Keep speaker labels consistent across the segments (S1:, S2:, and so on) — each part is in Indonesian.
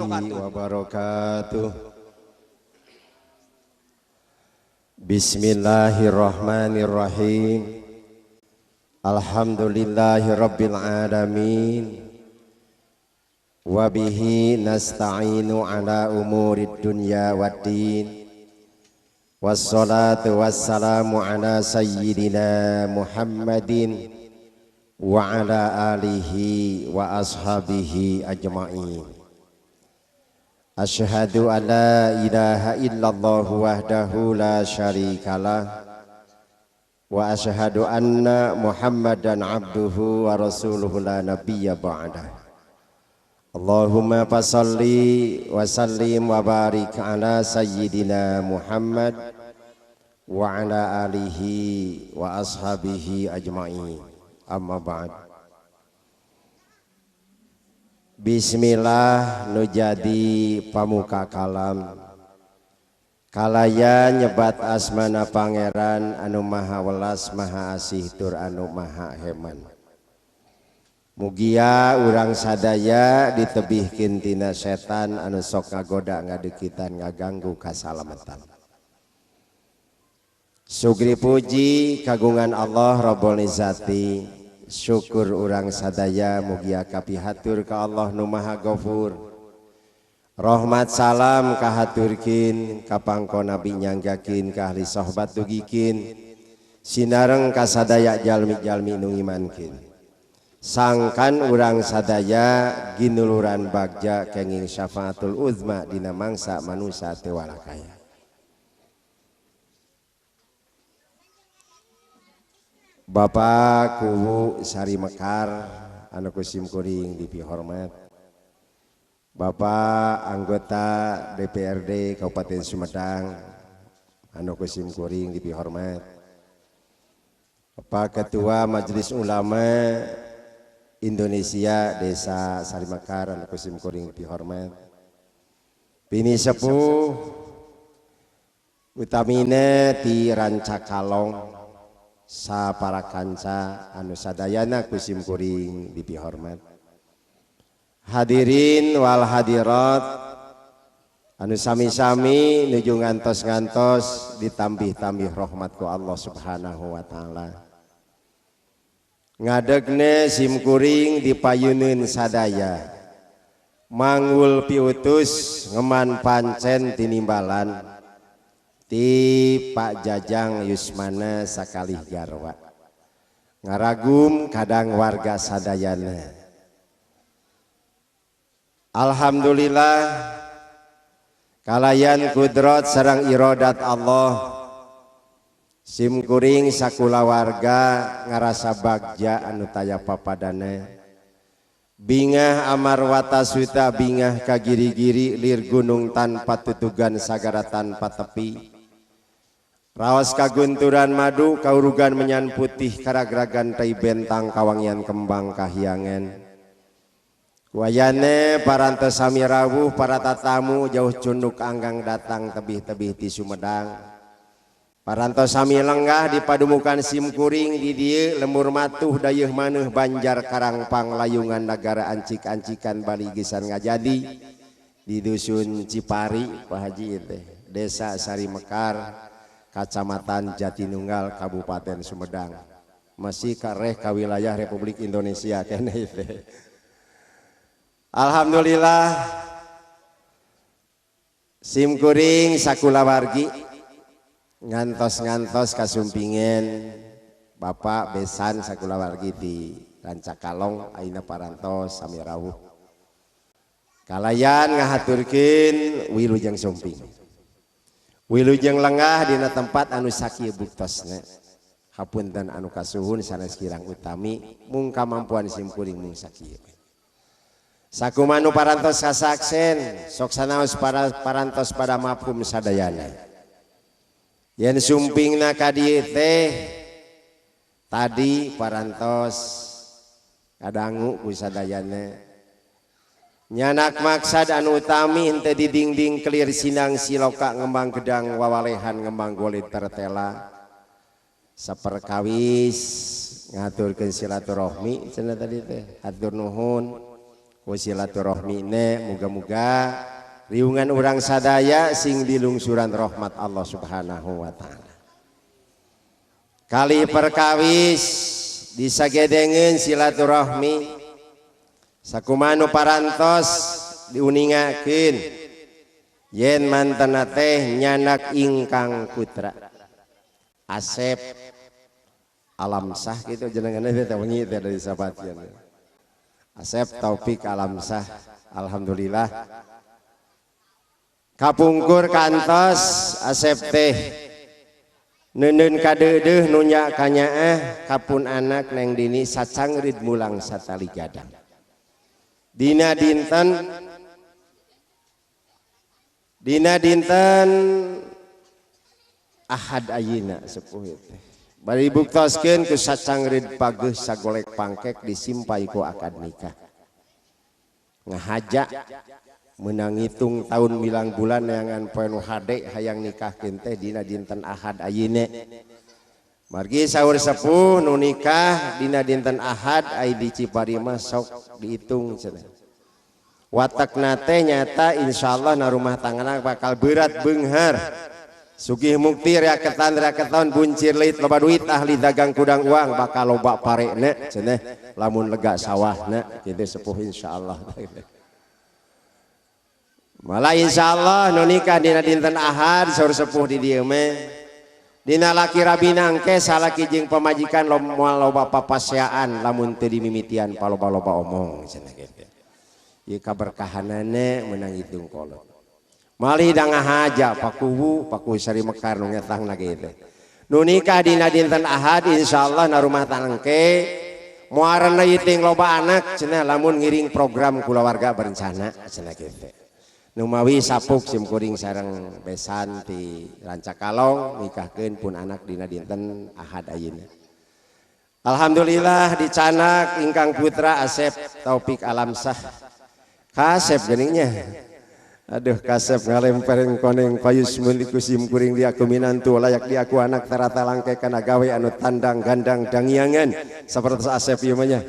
S1: wabarakatuh. Bismillahirrahmanirrahim. Alhamdulillahirabbil alamin. Wa bihi nasta'inu ala umurid dunya waddin. Wassalatu wassalamu ala sayyidina Muhammadin wa ala alihi wa ashabihi ajma'in. Asyhadu an la ilaha illallah wahdahu la syarikalah wa asyhadu anna Muhammadan abduhu wa rasuluhu la nabiyya ba'dah. Allahumma fasalli wa sallim wa barik ala sayyidina Muhammad wa ala alihi wa ashabihi ajma'in. Amma ba'd. Bismillah nu jadi pamuka kalam kalaya nyebat asmana pangeran anu maha welas maha asih tur anu maha heman. Mugia urang sadaya ditebihkeun tina setan anu sok ngagoda ngadekitan ngaganggu kasalamatan. Sugri puji kagungan Allah Rabbul Izzati. Syukur urang sadaya mugia kapihatur ka Allah nu maha Ghafur. Rahmat salam kahaturkeun ka pangko Nabi nyanggakeun ka ahli sahabat dugikeun sinareng ka sadaya jalmi-jalmi nu ngimankeun. Sangkan urang sadaya ginuluran bagja kenging syafaatul uzma dina mangsa manusia teu walakaya. Bapak Kuwu Sari Mekar anu kusim kuring dipihormat. Bapak anggota DPRD Kabupaten Sumedang anu kusim kuring dipihormat. Bapak Ketua Majelis Ulama Indonesia Desa Sari Mekar anu kusim kuring dipihormat. Bini sepuh utamina ti Rancakalong sa para kanca anu sadayana kusim kuring dipihormat. Hadirin wal hadirat anu sami-sami nuju ngantos-ngantos ditambih-tambih rahmat ku Allah Subhanahu wa taala. Ngadegne sim kuring dipayeuneun sadaya manggul piutus ngeman pancen tinimbalan ti Pak Jajang Yusmana sakalih garwa ngaragum kadang warga sadayana. Alhamdulillah kalayan kudrat sareng iradat Allah sim kuring sakula warga ngarasa bagja anu taya papadana bingah amarwata suta bingah kagiri-giri lir gunung tanpa tutugan sagara tanpa tepi. Raos kagunturan madu kaurugan menyan putih karagragan tai bentang kawangian kembang kahyangan. Wayane parantos sami rawuh para tatamu jauh cunduk anggang datang tebih-tebih ti Sumedang. Parantos sami lenggah di padumukan sim kuring di dieu lemur matuh dayeuh maneuh Banjar Karangpang layungan negara ancik-ancikan Bali gesan ngajadi di dusun Cipari Pak Haji teh Desa Sari Mekar Kacamatan Jatinunggal Kabupaten Sumedang masih kareh ka wilayah Republik Indonesia kene teh. Alhamdulillah sim kuring sakula wargi ngantos-ngantos kasumpingen Bapak besan sakula wargi di Rancakalong ayeuna parantos sami rawuh kalayan ngahaturkeun wilujeng sumping. Wilujeng lenggah dina tempat anu sakieu buktosna. Hapunten anu kasuhun sanes kirang utami mung kamampuan sim kuring mung sakieu. Sakumanu parantos kasaksen sok sanaos parantos pada mafhum sadayana. Yen sumpingna ka dieu teh tadi parantos kadangu ku sadayana. Nyanak maksad anu utami henteu didingding kelir sinang siloka ngembang gedang wawalehan ngembang golit tertela saperkawis ngaturkeun silaturahmi cenah tadi teh hatur nuhun ku silaturahmine muga-muga riungan urang sadaya sing dilungsuran rahmat Allah Subhanahu wa taala. Kali perkawis disagedengeun silaturahmi sakumanu parantos diuningakeun yen mantena teh nyanak ingkang putra Asep Alamsah gitu jenengan teh wengi teh dari sahabatnya Asep Taufik Alamsah alhamdulillah kapungkur kantos Asep teh neun kadeudeuh nu nya kanyaah kapun anak neng dini sacangrid mulang satali gadang dina dinten Ahad ayeuna sepuh teh bari buktoskeun ku sacangrid pageus sagolek pangkek disimpai ku akad nikah ngahaja menang hitung tahun milang bulan neangan poe nu hade hayang nikahkeun teh dina dinten Ahad ayeuna margi saur sepuh nu nikah dina dinten Ahad ai di Cipari mah sok dihitung cenah watakna teh nyata insyaallah na rumah tanggana bakal berat beunghar sugih mukti raketan buncir leit loba duit ahli dagang kudang uang bakal loba parena cenah lamun lega sawahna kitu sepuh insyaallah malah insyaallah nu nikah dina dinten Ahad saur sepuh di dieu mah dina laki rabina engke salaki jeung pamajikan loba papaseaan lamun teu dimimitian paloba-loba omong cenah kitu ieu kaberkahanana meunang hitung kolot malih da ngahaja pakuwu sari mekar nu ngetangna kitu nu nikah dina dinten Ahad insyaallah na rumah tangga engke moareuna ieu loba anak cenah lamun ngiring program kulawarga berencana cenah kitu nu mawi sapuk simkuring sareng besan ti Rancakalong nikahkeun pun anak dina dinten Ahad ayeuna alhamdulillah dicanak ingkang putra Asep Taufik Alamsah kasep geningnya aduh kasep ngalempereun koneng payus mun ku simkuring dia kuminantu layak dia ku anak tarata langke kana gawe anu tandang gandang dangiangan sapertos Asep ieu mah nya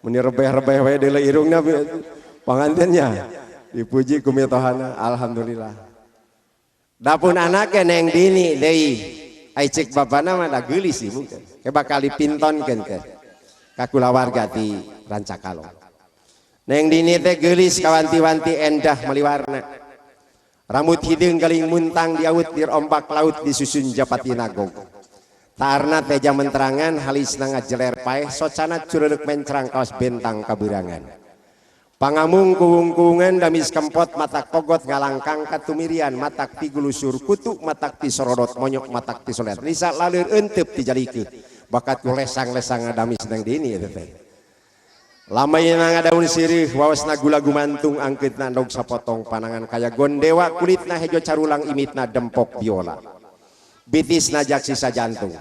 S1: mun rebeh-rebeh we deuleu irungna pangantennya dipuji ku mitohana alhamdulillah dapun anake neng dini deui ai cek bapana mah da geulis ieu mungkin ke bakal dipintonkeun ke ka kulawarga ti Rancakalong neng dini teh geulis kawanti-wanti endah meliwarna rambut hideung galing muntang diaut dir ombak laut disusun japati nagog taarna teh jam menterangan halisna ngajeler paeh socana cureuk mencrang kaos bentang kaberangan pangamung kuung-kuungan damis kempot matak togot ngalangkang katumirian matak ti gulusur kutu matak ti sorodot monyok matak ti solet lisa laleur euteup ti jalikeun bakat ku lesang-lesang damis nang dini eta teh lamayna ngadaun sirih waosna gula gumantung angkeutna ndog sapotong panangan kaya gondewa kulitna hejo carulang imitna dempok biola bitisna jak sisa jantung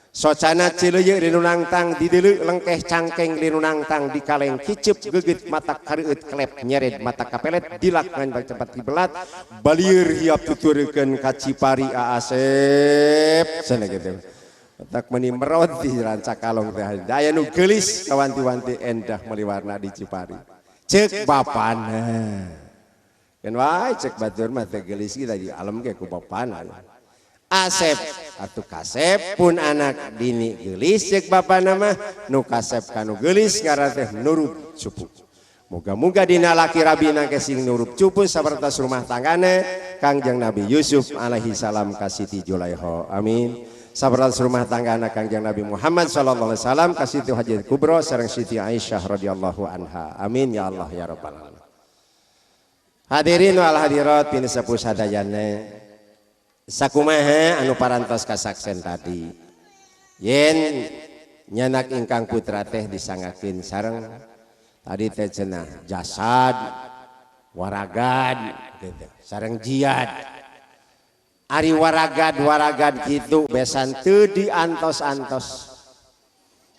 S1: socana cileuyeuk linu nangtang dideuleu lengkeh cangkeng linu nangtang dikaleng kiceup geugeut matak kareueut klep nyered matak kapelet dilak ngan cepat dibelat balieur hiap tutureukeun ka Cipari Asep cenah kitu tak meni merot di Rancakalong teh aya nu geulis kawanti-wanti endah meliwarna di Cipari cek bapana kan wae cek batur mah teh geulis kita di alam ge ku bapana Asep atuh kasep pun anak dini geulis cek bapana mah nu kasep kanu geulis ngaran teh nurup cupu moga-moga dina laki rabina ke sing nurup cupu sapertos rumah tanggana Kangjeng Nabi Yusuf alaihi salam ka Siti Julaiha amin sapertos rumah tangga anak Kangjeng Nabi Muhammad sallallahu alaihi wasallam ka Siti Hajar Kubro sareng Siti Aisyah radhiyallahu anha amin ya Allah ya rabbal alamin hadirin wal hadirat pin sepuh sadayana sakumaha anu parantos kasaksen tadi yen nyanak ingkang putra teh disangakeun sareng tadi teh cenah jasad waragad gitu sareng jihad ari waragad gitu besan teu diantos-antos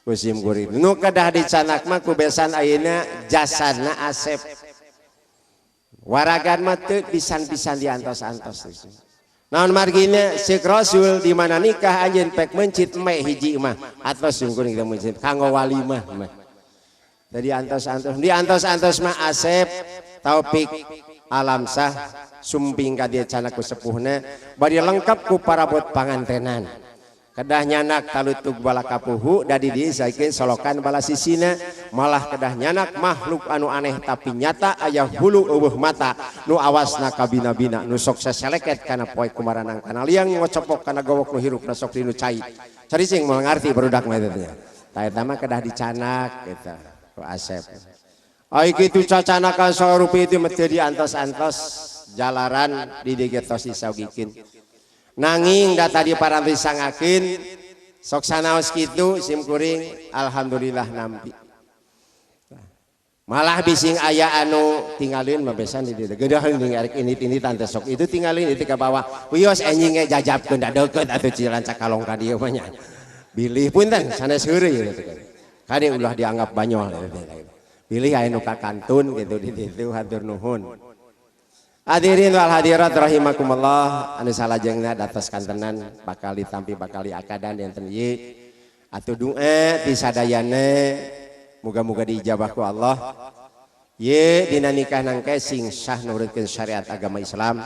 S1: kusim kuring nu kedah dicanak mah ku besan ayeuna jasadna Asep waragad mah teu pisan-pisan diantos-antos naon margina Syekh Rasul di mana nikah anjeun pek mencit me hiji mah atos sing kuring teh mencit kanggo walimah mah Tadi antos mah Asep Taufik Alamsah sumping ka dieu cana ku sepuhna bari lengkap ku parabot pangantenan. Kedah nyanak talutug bala kapuhu dadi dieu saikeun solokan bala sisina malah kedah nyanak makhluk anu aneh tapi nyata aya hulu eueuh mata nu awasna kabina-bina nu sok saseleket kana poe kumaranang kana liang ngocopok kana gowok nu hirupna sok dinu cai. Caricing moal ngarti barudak mah eta teh. Ta eta mah kedah dicanak eta ku Asep. Ai kitu cacanakan sarupi itu mesti diantos-antos jalaran di digetos isaugikeun. Nanging da tadi paranti sangakeun sok sanaos kitu simkuring alhamdulillah nampi. Malah bising aya anu tinggalin mah besan di dieu. Geudeung ningali ini tante sok itu tinggalin itu ka bawah. Wios anjing jajabkeun da deukeut atuh cilan cakalong ka dieu mah nya. Bilih punten sanes heureuy gitu kan. Kade ulah dianggap banyol. Pilih aya nu kakantun gitu di ditu hatur nuhun. Hadirin wal hadirat rahimakumullah anu salajengna datos kantenan bakal ditampi bakal diakadan enten ieu atuh doa ti sadayana muga-muga diijabah ku Allah. Ye dina nikah nangke sing sah nurutkeun syariat agama Islam,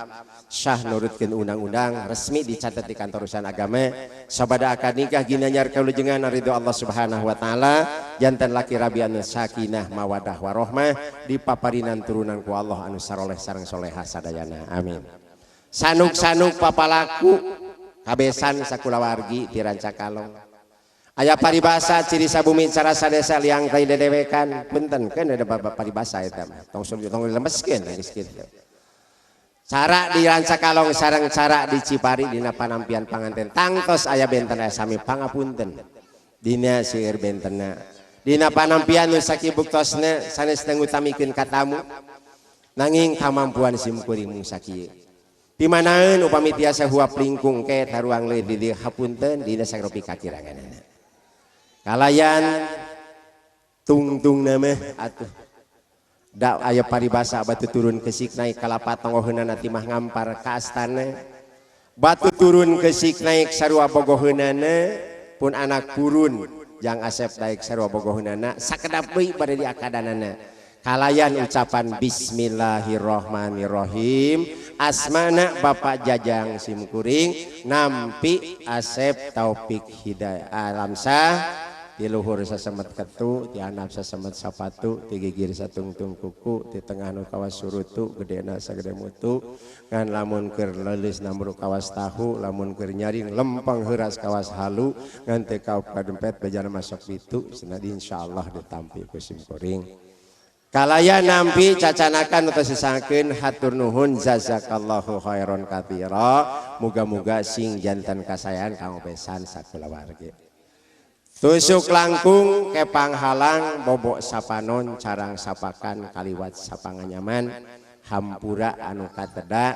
S1: sah nurutkeun undang-undang resmi dicatat di kantor urusan agama. Sabada akad nikah ginanyar kalujengan ridho Allah Subhanahu wa taala, jantan laki rabi anu sakinah mawadah warohmah dipaparinan turunan ku Allah anu saroleh sareng solehah sadayana. Amin. Sanuk-sanuk papalaku kabesan sakulawargi ti Rancakalong. Aya paribasa ciri sabumi cara sadesa liang tai dedewekan punten keun ada paribasa eta mah tong lemeskeun geus kitu. Cara di Rancakalong sareng cara di Cipari dina panampian panganten tangtos aya benten aya sami pangapunten dina seueur bentenna dina panampian nu sakibuktosna sanes ngutamikeun ka tamu nanging kamampuan simkuring mung sakieu. Di manaeun upami tiasa huap lingkung ke taruang leuwih di dieu hapunten dina sagropi kakiranganna. Kalayan tungtung nama atuh da aya paribasa batu turun ke siknaik kalapa tonggoheunana ti mah ngampar ka astana batu turun ke siknaik sarua bogoheunana pun anak purun jang Asep daek sarua bogoheunana sakedap deui bade diakadanana kalayan ucapan bismillahirrahmanirrahim asmana Bapak Jajang simkuring nampi Asep Taufik Hidayah Alamsah ti luhur sasemet ketu ti handap sasemet sapatu ti gigir satungtung kuku ti tengah nu kawas surutu gedena sagede mutu ngan lamun keur leuleus nambruk kawas tahu lamun keur nyaring lempeng heuras kawas halu ngan teu kaup ka dempet bejana masuk pitu cenah insyaallah ditampi ku simkuring. Kalaya nampi cacanakan atau sesakeun hatur nuhun jazakallahu khairon katsira muga-muga sing janten kasayan kang besan sakulawargi. Tusuk langkung ke panghalang bobok sapanon carang sapakan kaliwat sapanganyaman hampura anu kateda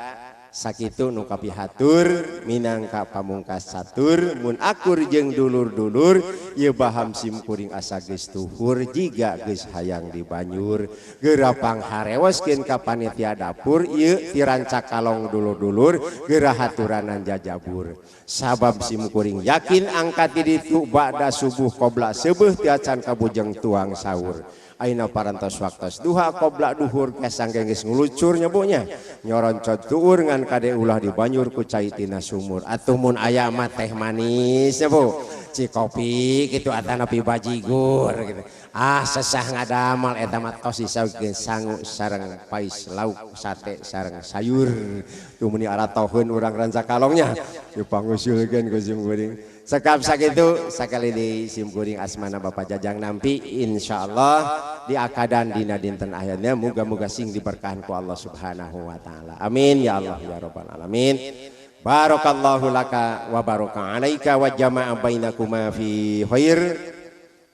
S1: sakitu nu kapihatur minangka pamungkas satur mun akur jeung dulur-dulur ieu baham simkuring asa geus tuhur jiga geus hayang di banyur geura pangharewoskeun ka panitia dapur ieu ti Rancakalong dulur-dulur geura haturanan jajabur sabab simkuring yakin angkat di ditu ba'da subuh qobla seubeuh ti acan kabujeng tuang sahur. Aina parantos waktos duha qobla duhur kesangge geus ngulucur nyebunya nyoroncot tuur ngan kade ulah di banyur ku cai tina sumur atuh mun aya mah teh manis nyebu ci kopi kitu atana pi bajigur gitu. Sesah ngadamal eta mah tos disaukeun sangu sareng pais lauk sate sareng sayur tuh meni aratoheun urang Rancakalongnya dipangusulkeun ku simkuring sekap sakitu sakali di simkuring asmana Bapak Jajang nampi insyaallah di akadan dina dinten akhirnya muga-muga sing diberkahan ku Allah Subhanahu wa taala. Amin ya Allah ya rabbal alamin. Barakallahu laka wa baraka alaika wa jama'a bainakuma fi khair.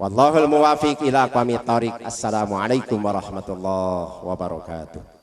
S1: Wallahul muwafiq ila aqwamit thoriq. Assalamualaikum warahmatullahi wabarakatuh.